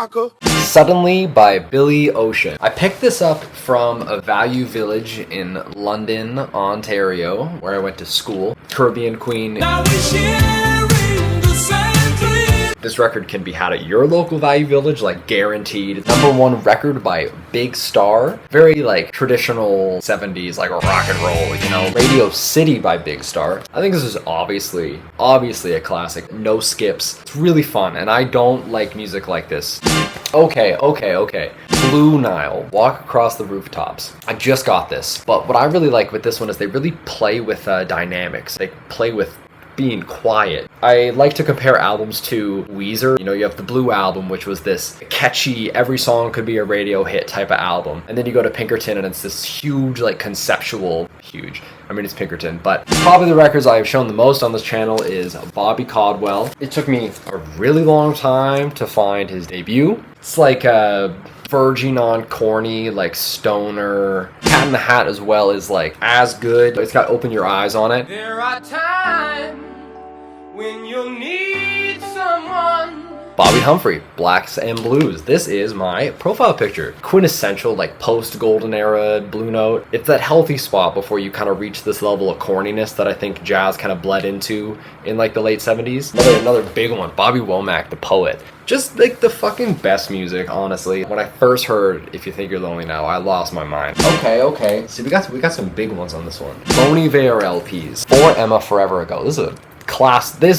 sucker. Suddenly by Billy Ocean. I picked this up from a value village in London, Ontario, where I went to school. Caribbean Queen. Now we sharing the same dream. This record can be had at your local value village, like guaranteed. #1 record by Big Star. Very like traditional 70s, like rock and roll, you know. Radio City by Big Star. I think this is obviously a classic. No skips. It's really fun, and I don't like music like this. Okay. Blue Nile, Walk Across the Rooftops. I just got this, but what I really like with this one is they really play with dynamics. They play with being quiet. I like to compare albums to Weezer. You know, you have the Blue Album, which was this catchy, every song could be a radio hit type of album. And then you go to Pinkerton and it's this huge, like conceptual, I mean, it's Pinkerton, but probably the records I've shown the most on this channel is Bobbi Caldwell. It took me a really long time to find his debut. It's like verging on corny, like stoner. Cat in the Hat as well is like as good. It's got Open Your Eyes on it. There are times when you'll need someone. Bobby Humphrey, Blacks and Blues. This is my profile picture. Quintessential, like post-golden era Blue Note. It's that healthy spot before you kind of reach this level of corniness that I think jazz kind of bled into in like the late 70s. Another big one, Bobby Womack, the poet. Just like the fucking best music, honestly. When I first heard If You Think You're Lonely Now, I lost my mind. Okay. See, we got some big ones on this one. Bon Iver LPs. For Emma Forever Ago. This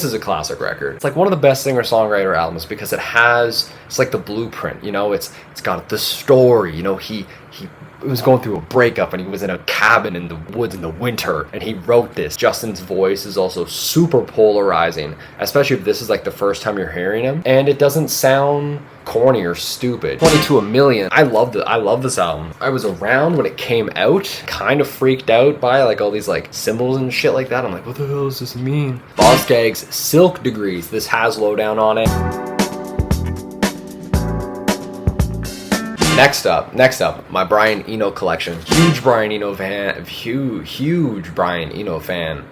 is a classic record. It's like one of the best singer-songwriter albums because it's like the blueprint, you know. It's got the story, you know. He was going through a breakup and he was in a cabin in the woods in the winter and he wrote this. Justin's voice is also super polarizing, especially if this is like the first time you're hearing him, and it doesn't sound corny or stupid. 22 a Million. I love this album. I was around when it came out, kind of freaked out by like all these like symbols and shit like that. I'm like, what the hell does this mean? Scaggs, Silk Degrees. This has Lowdown on it. Next up, my Brian Eno collection. Huge Brian Eno fan.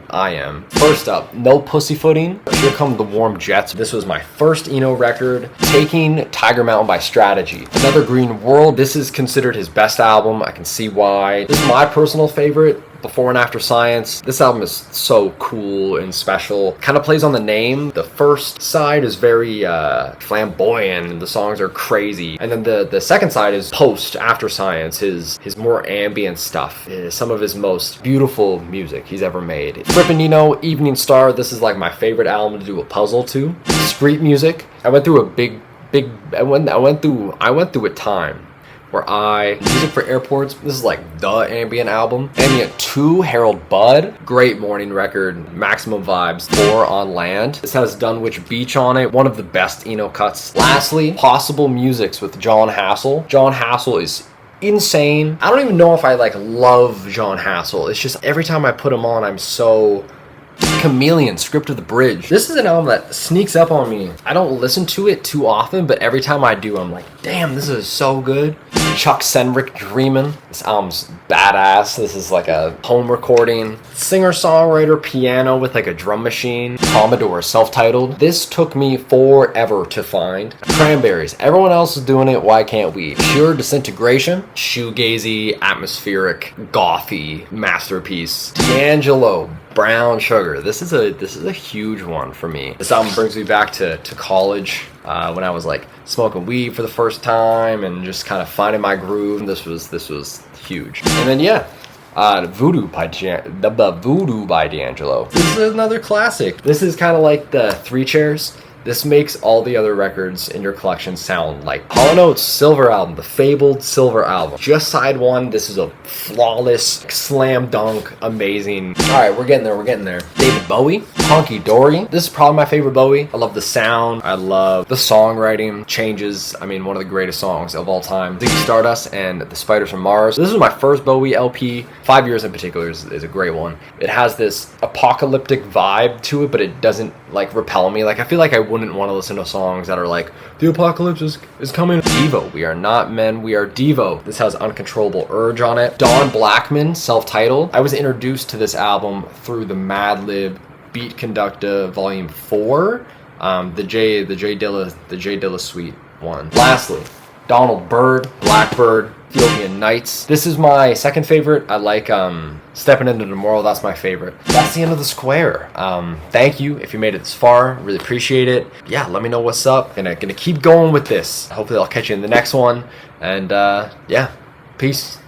I am. First up, No Pussyfooting. Here Come the Warm Jets. This was my first Eno record. Taking Tiger Mountain by Strategy. Another Green World. This is considered his best album. I can see why. This is my personal favorite. Before and After Science. This album is so cool and special. Kind of plays on the name. The first side is very flamboyant and the songs are crazy. And then the second side is post After Science, his more ambient stuff. Some of his most beautiful music he's ever made. Fripp and Eno, Evening Star. This is like my favorite album to do a puzzle to. Street music. I went through I went through a time where Music for Airports, this is like the ambient album. Ambient 2, Harold Budd, great morning record. Maximum Vibes 4, On Land. This has Dunwich Beach on it, one of the best Eno cuts. Lastly, Possible Musics with John Hassel. John Hassel is insane. I don't even know if I like love John Hassel. It's just every time I put him on, I'm so... Chameleon, Script of the Bridge. This is an album that sneaks up on me. I don't listen to it too often, but every time I do, I'm like, damn, this is so good. Chuck Senrick, Dreamin'. This album's badass. This is like a home recording. Singer-songwriter, piano with like a drum machine. Commodore, self-titled. This took me forever to find. Cranberries. Everyone else is doing it, why can't we? Pure Disintegration. Shoegazy, atmospheric, gothy masterpiece. D'Angelo, Brown Sugar. This is a huge one for me. This album brings me back to college when I was like smoking weed for the first time and just kind of finding my groove. This was huge. And then Voodoo by D'Angelo. This is another classic. This is kind of like the Three Chairs. This makes all the other records in your collection sound like Hall & Oates' Silver Album, the fabled Silver Album. Just side one, this is a flawless, slam dunk, amazing. Alright, we're getting there. David Bowie, Honky Dory. This is probably my favorite Bowie. I love the sound. I love the songwriting. Changes, I mean, one of the greatest songs of all time. Ziggy Stardust and The Spiders from Mars. This is my first Bowie LP. 5 Years in particular is a great one. It has this apocalyptic vibe to it, but it doesn't like repel me. Like I feel like I wouldn't want to listen to songs that are like, the apocalypse is coming. Devo, We Are Not Men, We Are Devo. This has Uncontrollable Urge on it. Don Blackman, self-titled. I was introduced to this album through the Madlib Beat Conducta Volume 4. The J Dilla Suite one. Lastly, Donald Byrd, Blackbird, Ethiopian Nights. This is my second favorite. I like Stepping Into Tomorrow. That's my favorite. That's the end of the square. Thank you if you made it this far. Really appreciate it. Yeah, let me know what's up. Gonna keep going with this. Hopefully I'll catch you in the next one. And yeah, peace.